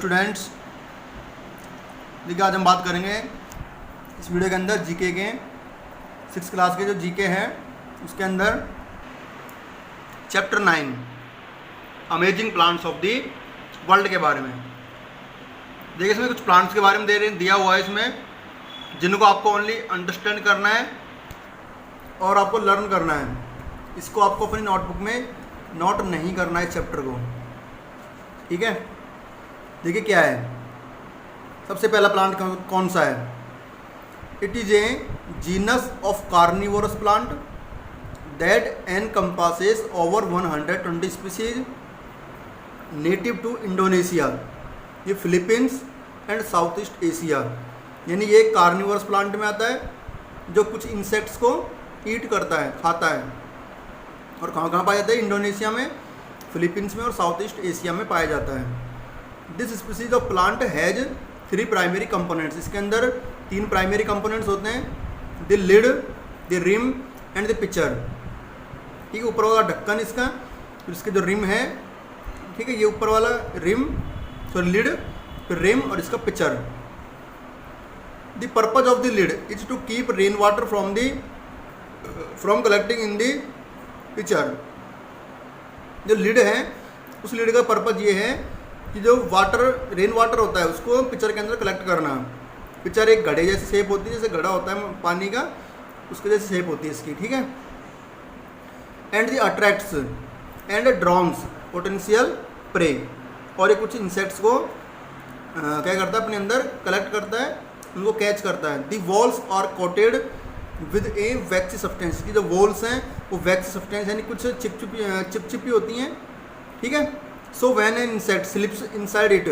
Students, देखिए आज हम बात करेंगे इस वीडियो के अंदर जीके के 6th क्लास के जो जीके हैं उसके अंदर chapter 9 amazing plants of the world के बारे में। देखिए इसमें कुछ प्लांट्स के बारे में दिया हुआ है इसमें, जिनको आपको ओनली अंडरस्टैंड करना है और आपको लर्न करना है। इसको आपको अपनी नोटबुक में नोट नहीं करना है चैप्टर को, ठीक है। देखिए क्या है, सबसे पहला प्लांट कौन सा है। It is a genus of carnivorous plant that encompasses over 120 species native to Indonesia, ये Philippines and South East Asia. यानी ये कार्निवोरस प्लांट में आता है जो कुछ इंसेक्ट्स को ईट करता है, खाता है। और कहाँ कहाँ पाया जाता है? इंडोनेशिया में, फिलीपींस में और साउथ ईस्ट एशिया में पाया जाता है। This species of plant has 3 primary components. इसके अंदर 3 प्राइमरी कंपोनेंट्स होते हैं, the lid, the rim and the pitcher. ठीक है, ऊपर वाला ढक्कन इसका, फिर इसके जो रिम है, ठीक है, ये ऊपर वाला रिम, सॉरी लिड, फिर रिम और इसका pitcher. The purpose of the lid is to keep rain water from collecting in the pitcher. जो लिड है उस लिड का पर्पज ये है कि जो रेन वाटर होता है उसको पिक्चर के अंदर कलेक्ट करना। पिक्चर एक घड़े जैसी शेप होती है, जैसे घड़ा होता है पानी का, उसके जैसी शेप होती है इसकी, ठीक है। And the attracts and drowns potential prey, और ये कुछ इंसेक्ट्स को क्या करता है, अपने अंदर कलेक्ट करता है, उनको कैच करता है। The walls are coated with a waxy substance, की जो वॉल्स हैं वो वैक्सी सब्सटेंस यानी कुछ चिपचिपी होती हैं, ठीक है। So when an insect slips inside it,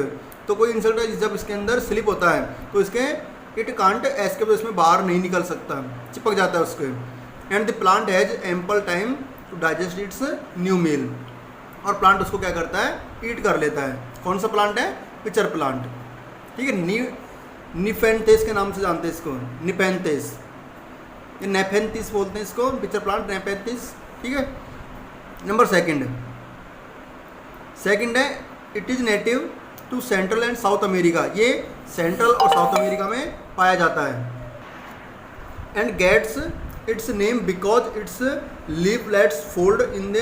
तो कोई इंसेक्ट जब इसके अंदर स्लिप होता है तो इसके इट कांट एस्केप, इसमें बाहर नहीं निकल सकता, चिपक जाता है उसके। And the plant has ample time to digest its new meal, और प्लांट उसको क्या करता है, ईट कर लेता है। कौन सा प्लांट है? पिक्चर प्लांट, ठीक है। निफेंथेस के नाम से जानते हैं इसको, निपेंथेस, ये नेफेंथिस बोलते हैं इसको, पिक्चर प्लांट नेफेंथिस, ठीक है। नंबर सेकंड है it is native to central and south America, ये सेंट्रल और साउथ अमेरिका में पाया जाता है। And gets its name because its leaflets fold in the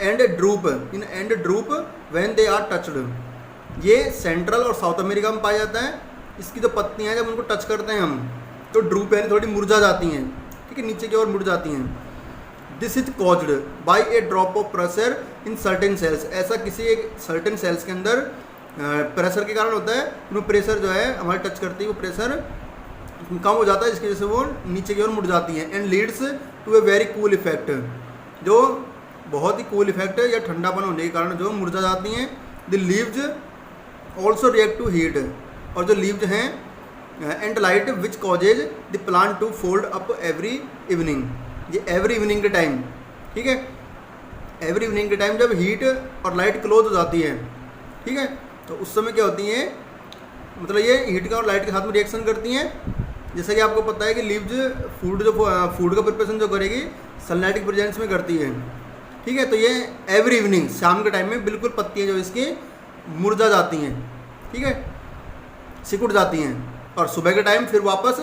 and droop when they are touched. ये सेंट्रल और साउथ अमेरिका में पाया जाता है। इसकी जो पत्तियां हैं जब उनको टच करते हैं हम तो ड्रूप यानी थोड़ी मुरझा जाती हैं, ठीक है, नीचे की ओर मुड़ जाती हैं। This is caused by a drop of pressure in certain cells, ऐसा किसी एक सर्टेन सेल्स के अंदर प्रेशर के कारण होता है। उनमें प्रेशर जो है हमारे टच करती है वो प्रेशर कम हो जाता है, जिसकी वजह से वो नीचे की ओर मुड़ जाती हैं। And leads to a very cool effect, जो बहुत ही कूल इफेक्ट है या ठंडापन होने के कारण जो मुरझा जाती हैं। The leaves also react to heat, और जो लीव्स हैं and light which causes the plant to fold up every evening, ये एवरी इवनिंग के टाइम, ठीक है, एवरी इवनिंग के टाइम जब हीट और लाइट क्लोज हो जाती है, ठीक है, तो उस समय क्या होती हैं, मतलब ये हीट का और लाइट के साथ में रिएक्शन करती हैं। जैसा कि आपको पता है कि लीव्स फूड का प्रिपरेशन जो करेगी सनलाइट के प्रेजेंस में करती है, ठीक है। तो ये एवरी इवनिंग शाम के टाइम में बिल्कुल पत्तियाँ जो इसकी मुरझा जाती हैं, ठीक है, सिकुड़ जाती हैं, और सुबह के टाइम फिर वापस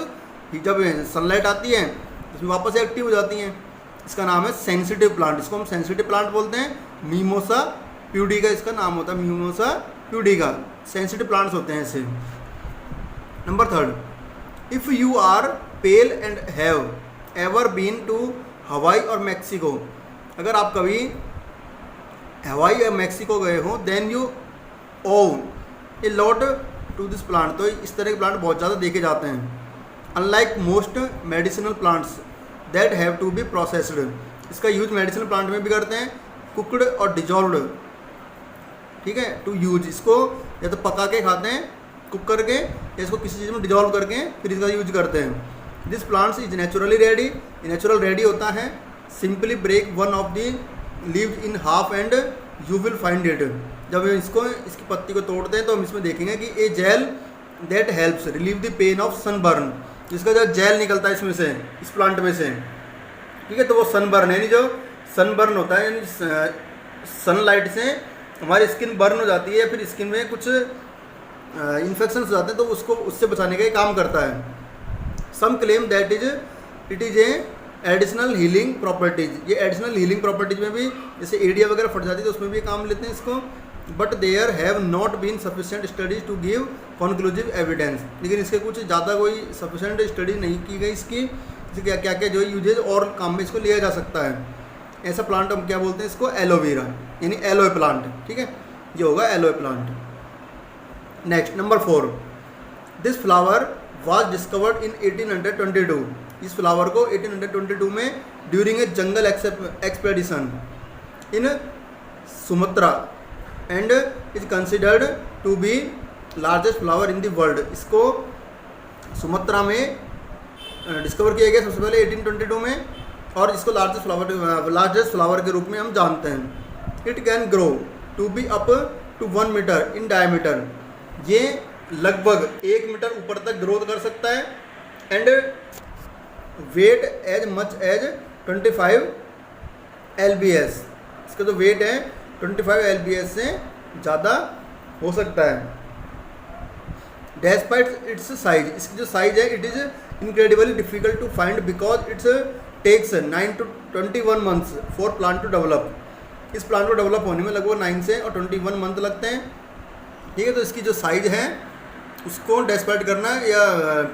जब सनलाइट आती है इसमें वापस एक्टिव हो जाती हैं। इसका नाम है सेंसिटिव प्लांट, इसको हम सेंसिटिव प्लांट बोलते हैं। मीमोसा प्यूडिका इसका नाम होता है, मीमोसा प्यूडिका, सेंसिटिव प्लांट्स होते हैं ऐसे। Number 3, if you are pale and have ever been to Hawaii और मैक्सिको, अगर आप कभी हवाई या मैक्सिको गए हो, then you own a lot to this plant, तो इस तरह के प्लांट बहुत ज़्यादा देखे जाते हैं। Unlike most medicinal plants that have to be processed, इसका यूज मेडिसिनल प्लांट में भी करते हैं, कुकड और डिजॉल्व्ड, ठीक है, टू यूज, इसको या तो पका के खाते हैं कुक करके, या इसको किसी चीज़ में डिजॉल्व करके फिर इसका यूज करते हैं। This plants is naturally ready, natural ready होता है। Simply break one of the leaves in half and you will find it, जब इसकी पत्ती को तोड़ते हैं तो हम इसमें देखेंगे कि a gel that helps relieve the pain of sunburn, जिसका जो जेल निकलता है इसमें से, इस प्लांट में से, ठीक है, तो वो सनबर्न यानी जो सनबर्न होता है, यानी सनलाइट से हमारी स्किन बर्न हो जाती है, फिर स्किन में कुछ इन्फेक्शन हो जाते हैं तो उसको उससे बचाने का ये काम करता है. Some claim that it is a additional healing properties. ये एडिशनल हीलिंग प्रॉपर्टीज में भी जैसे एडिया वगैरह फट जाती है तो उसमें भी काम लेते हैं इसको. But there have not been sufficient studies to give conclusive evidence. लेकिन इसके कुछ ज़्यादा कोई सफिशिएंट स्टडी नहीं की गई इसकी क्या क्या क्या जो यूजेज और काम में इसको लिया जा सकता है. ऐसा प्लांट हम क्या बोलते हैं इसको, एलोवेरा यानी एलोए प्लांट. ठीक है, ये होगा aloe plant. Next number 4, this flower was discovered in 1822. इस फ्लावर को 1822 में during a jungle expedition in Sumatra and is considered to be largest flower in the world. इसको सुमत्रा में डिस्कवर किया गया सबसे पहले 1822 में और इसको लार्जेस्ट फ्लावर के रूप में हम जानते हैं. It can grow to be up to 1 metre in diameter. ये लगभग 1 मीटर ऊपर तक ग्रोथ कर सकता है. And weight as much as 25 LBS. इसका जो वेट है 25 LBS से ज़्यादा हो सकता है. डेस्पाइट इट्स साइज, इसकी जो साइज है it is incredibly difficult to find because it's takes 9 to 21 months for plant to develop. इस प्लांट को डेवलप होने में लगभग 9 से और 21 मंथ लगते हैं. ठीक है, तो इसकी जो साइज है उसको डेस्पाइट करना या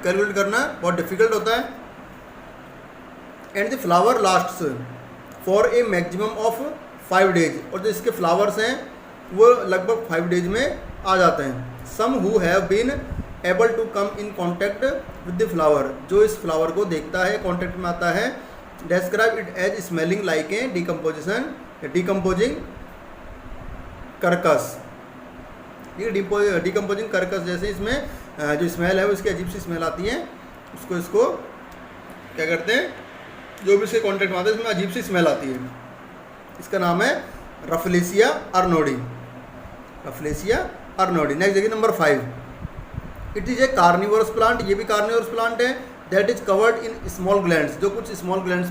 कैलकुलेट करना बहुत डिफिकल्ट होता है. And the flower lasts for a maximum of 5 days. और जो इसके फ्लावर्स हैं वो लगभग 5 days में आ जाते हैं. Some who have been able to come in contact with the flower, जो इस फ्लावर को देखता है कॉन्टैक्ट में आता है, describe it as smelling like a decomposing carcass. ये डिकम्पोजिंग करकस जैसे इसमें जो स्मेल है वो इसकी अजीब सी स्मेल आती है. इसको क्या करते हैं, जो भी इसके कॉन्टैक्ट में आता है इसमें अजीब सी स्मेल आती है. इसका नाम है रफलेसिया अर्नोडी. नेक्स्ट देखिए number 5, it is A carnivorous plant. ये भी कार्निवोरस प्लांट है. That is covered in small glands, जो कुछ स्मॉल ग्लैंड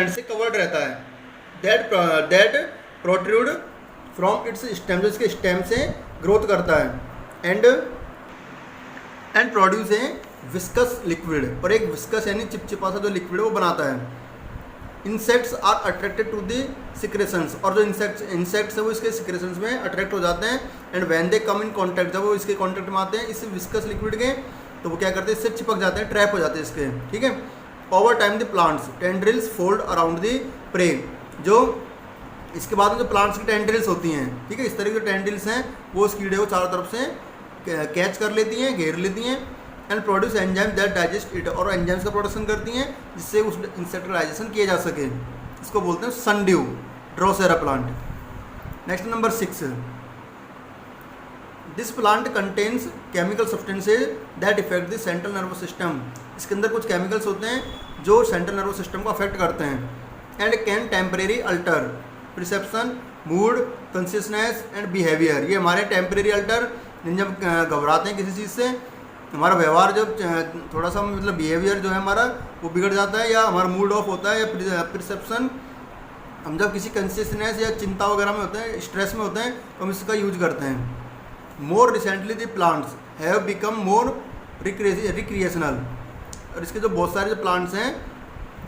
से कवर्ड रहता है. That protrude from its stem, जो इसके स्टेम से ग्रोथ करता है. And produce a viscous liquid, और एक विस्कस यानी चिपचिपा सा जो लिक्विड वो बनाता है. Insects are attracted to the secretions, और जो इंसेक्ट्स है वो इसके सिक्रेशंस में अट्रैक्ट हो जाते हैं. And when they come in contact, जब वो इसके कॉन्टैक्ट में आते हैं इस विस्कस लिक्विड के, तो वो क्या करते हैं, इससे चिपक जाते हैं, ट्रैप हो जाते हैं इसके. ठीक है, over time the plants tendrils fold around the prey. जो इसके बाद में जो प्लांट्स की टेंड्रिल्स होती हैं, ठीक है, इस तरह की जो टेंड्रिल्स हैं वो उस कीड़े को चारों तरफ से कैच कर लेती हैं, घेर लेती हैं. And produce enzyme that digest it, और एंजाइम्स का प्रोडक्शन करती हैं जिससे उस इंसेक्ट का डाइजेशन किया जा सके. इसको बोलते हैं sundew Drosera plant. Next number 6, this plant contains chemical substances that effect the central nervous system. इसके अंदर कुछ केमिकल्स होते हैं जो सेंट्रल नर्वस सिस्टम को अफेक्ट करते हैं. And can temporary alter perception, mood, consciousness and behaviour. ये हमारे टेम्परेरी अल्टर, जब घबराते हैं किसी चीज़ से, हमारा व्यवहार जब थोड़ा सा मतलब बिहेवियर जो है हमारा वो बिगड़ जाता है, या हमारा मूड ऑफ होता है, या परसेप्शन, हम जब किसी कॉन्शियसनेस या चिंता वगैरह में होते हैं, स्ट्रेस में होते हैं, तो हम इसका यूज करते हैं. More recently the plants have become more recreational. और इसके जो बहुत सारे जो प्लांट्स हैं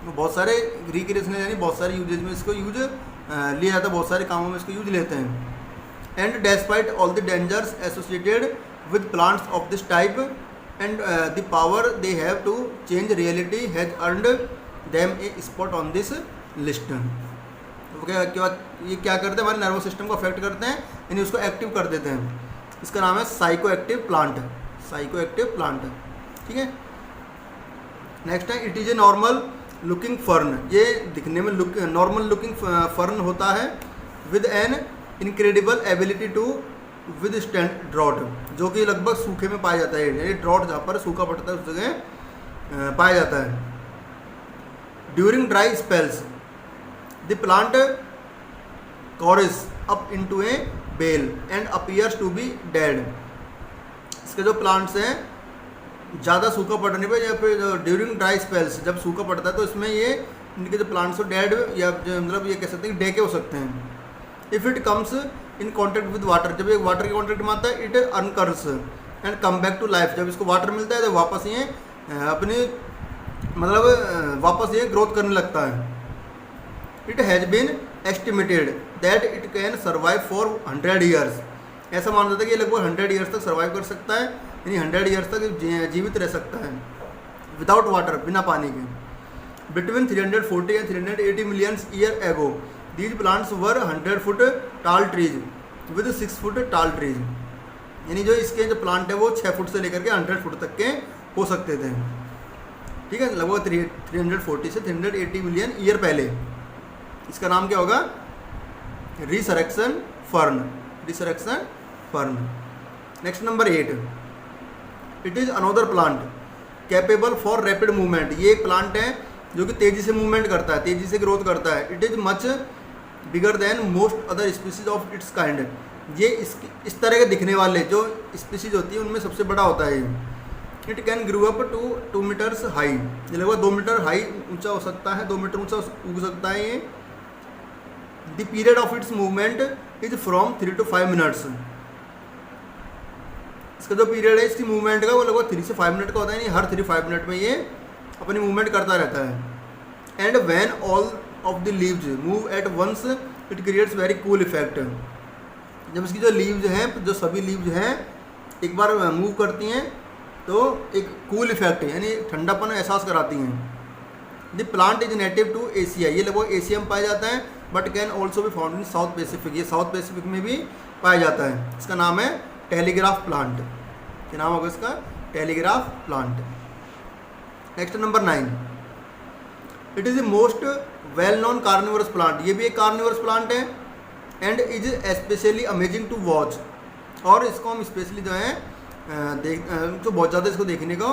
वो बहुत सारे रिक्रिएशनल यानी बहुत सारे यूजेज में इसको यूज लिया जाता है, बहुत सारे कामों में इसको यूज लेते हैं. And despite all the dangers associated with plants of this type and the power they have to change reality has earned them a spot on this list. तो ये क्या करते हैं, हमारे नर्वस सिस्टम को अफेक्ट करते हैं, यानी उसको एक्टिव कर देते हैं. इसका नाम है साइको एक्टिव प्लांट. ठीक है, नेक्स्ट है it is a normal looking fern. ये दिखने में नॉर्मल लुकिंग फर्न होता है with an incredible ability to withstand drought, जो कि लगभग सूखे में पाया जाता है. यानी ड्रॉट जहाँ पर सूखा पड़ता है उस जगह पाया जाता है. During dry spells the plant curls up into a ball and appears to be dead. इसके जो प्लांट्स हैं ज़्यादा सूखा पड़ने पर, या फिर ड्यूरिंग ड्राई स्पेल्स जब सूखा पड़ता है तो इसमें ये इनके जो प्लांट्स हो डेड, या मतलब ये कह सकते हैं डेके हो सकते हैं. If it comes in contact with water, जब ये वाटर के कॉन्टेक्ट में आता है it uncurls and come back to life, जब इसको वाटर मिलता है तो वापस ये अपनी मतलब वापस ये ग्रोथ करने लगता है। It has been estimated that it can survive for 100 years, ऐसा माना जाता है कि ये लगभग 100 ईयर्स तक सर्वाइव कर सकता है, यानी 100 ईयर्स तक जीवित रह सकता है विदाउट वाटर, बिना पानी के। Between 340 and 380 million year ago these plants were 100 foot टाल ट्रीज विद 6 फुट टाल ट्रीज, यानी जो इसके जो प्लांट है वो 6 फुट से लेकर के 100 फुट तक के हो सकते थे, ठीक है, लगभग 340 से 380 मिलियन ईयर पहले। इसका नाम क्या होगा? Resurrection fern, resurrection fern. Next number 8, it is another plant capable for rapid movement, ये एक प्लांट है जो कि तेज़ी से मूवमेंट करता है, तेज़ी से ग्रोथ करता है। It is much bigger than most other species of its kind, ये इस तरह के दिखने वाले जो स्पीसीज होती है उनमें सबसे बड़ा होता है। It can grow up to 2 metres high, ये लगभग 2 मीटर हाई ऊंचा हो सकता है, 2 मीटर ऊंचा उग सकता है ये। The period of its movement is from 3 to 5 minutes, इसका जो पीरियड है इसकी मूवमेंट का वो लगभग 3 से 5 मिनट का होता है, यानी हर 3-5 मिनट में ये अपनी मूवमेंट करता रहता है। And when all of the leaves move at once it creates very cool effect, जब इसकी जो लीव्स हैं, जो सभी लीव्स हैं एक बार मूव करती हैं तो एक कूल इफेक्ट यानी ठंडापन एहसास कराती हैं। The plant is native to Asia, ये लगभग एशिया में पाया जाता है, बट कैन ऑल्सो भी फाउंड इन साउथ पैसिफिक, ये साउथ पैसिफिक में भी पाया जाता है। इसका नाम है टेलीग्राफ प्लांट, क्या नाम होगा इसका? Telegraph plant. Next number 9, it is the most well known carnivorous plant, ये भी एक कार्निवरस प्लांट है। And is specially amazing to watch, और इसको हम स्पेशली जो है तो बहुत ज़्यादा इसको देखने को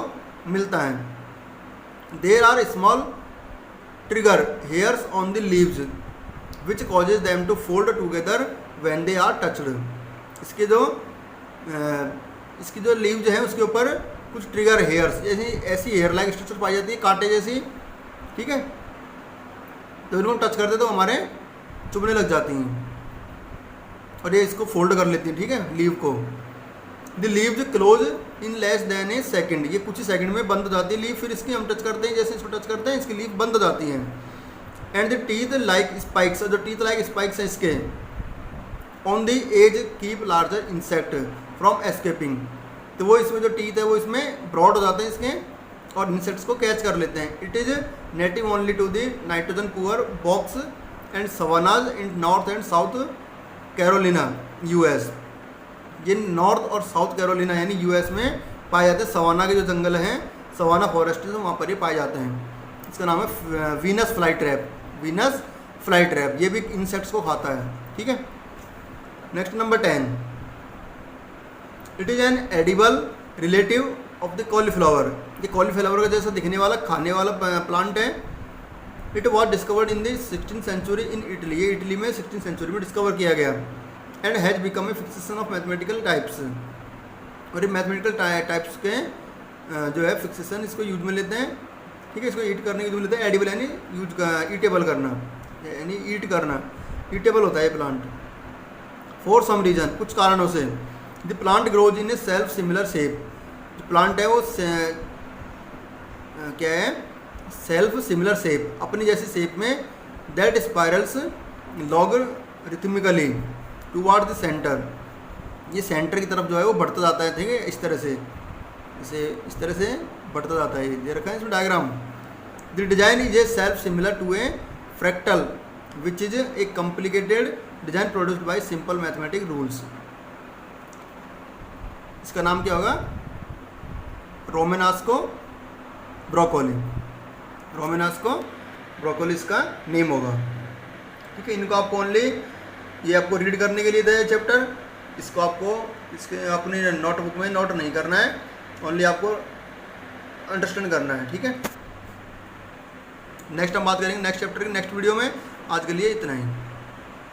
मिलता है। There are small trigger hairs on the leaves which causes them to fold together when they are touched, इसकी जो लीव्स हैं उसके ऊपर कुछ ट्रिगर हेयर्स ऐसी हेयर लाइक स्ट्रक्चर पाई जाती है, कांटे जैसी, ठीक है, तो इनको टच करते तो हमारे चुभने लग जाती हैं और ये इसको फोल्ड कर लेती हैं, ठीक है, लीव को। The leaves close in less than A second, ये कुछ ही सेकंड में बंद हो जाती है लीव, फिर इसकी हम टच करते हैं, जैसे इसको टच करते हैं इसकी लीव बंद हो जाती है। And the teeth like spikes, जो टीथ लाइक स्पाइक्स हैं इसके on the edge keep larger insect from escaping, तो वो इसमें जो टीथ है वो इसमें ब्रॉड हो जाते हैं इसके और इंसेक्ट्स को कैच कर लेते हैं। It is native only to the nitrogen poor bogs and savannas in North and South Carolina US, ये नॉर्थ और साउथ कैरोलिना यानी यूएस में पाए जाते हैं। सवाना के जो जंगल हैं, सवाना फॉरेस्ट है, वहाँ पर ये पाए जाते हैं। इसका नाम है Venus fly trap, Venus fly trap, ये भी इंसेक्ट्स को खाता है, ठीक है। Next number 10, it is an edible relative of the cauliflower, ये कॉलीफ्लावर का जैसा दिखने वाला खाने वाला प्लांट है। It was discovered in the 16th century in Italy, ये इटली में 16th सेंचुरी में डिस्कवर किया गया। And has become a fixation of mathematical types, और ये मैथमेटिकल टाइप्स के जो है फिक्सेशन इसको यूज में लेते हैं, ठीक है, इसको ईट करने की यूज में लेते हैं। एडिबल यानी यूज ईटेबल करना, यानी ईट करना, ईटेबल होता है ये प्लांट। फॉर सम रीज़न, कुछ कारणों से, the plant grows in A self similar shape, जो प्लांट है वो क्या है? सेल्फ सिमिलर शेप, अपनी जैसी शेप में। That spirals logarithmically toward the centre, ये सेंटर की तरफ जो है वो बढ़ता जाता है, ठीक है, इस तरह से, इस तरह से बढ़ता जाता है। ये रखा है इसमें diagram. The design is a self similar to a fractal which is a complicated design produced by simple mathematic rules. इसका नाम क्या होगा? रोमेनास्को ब्रोकोली, रोमेनास्को ब्रोकोली इसका नेम होगा, ठीक है। इनको आपको ओनली ये आपको रीड करने के लिए दिया चैप्टर, इसको आपको इसके अपने नोटबुक में नोट नहीं करना है, ओनली आपको अंडरस्टैंड करना है, ठीक है। नेक्स्ट हम बात करेंगे नेक्स्ट चैप्टर की नेक्स्ट वीडियो में। आज के लिए इतना ही।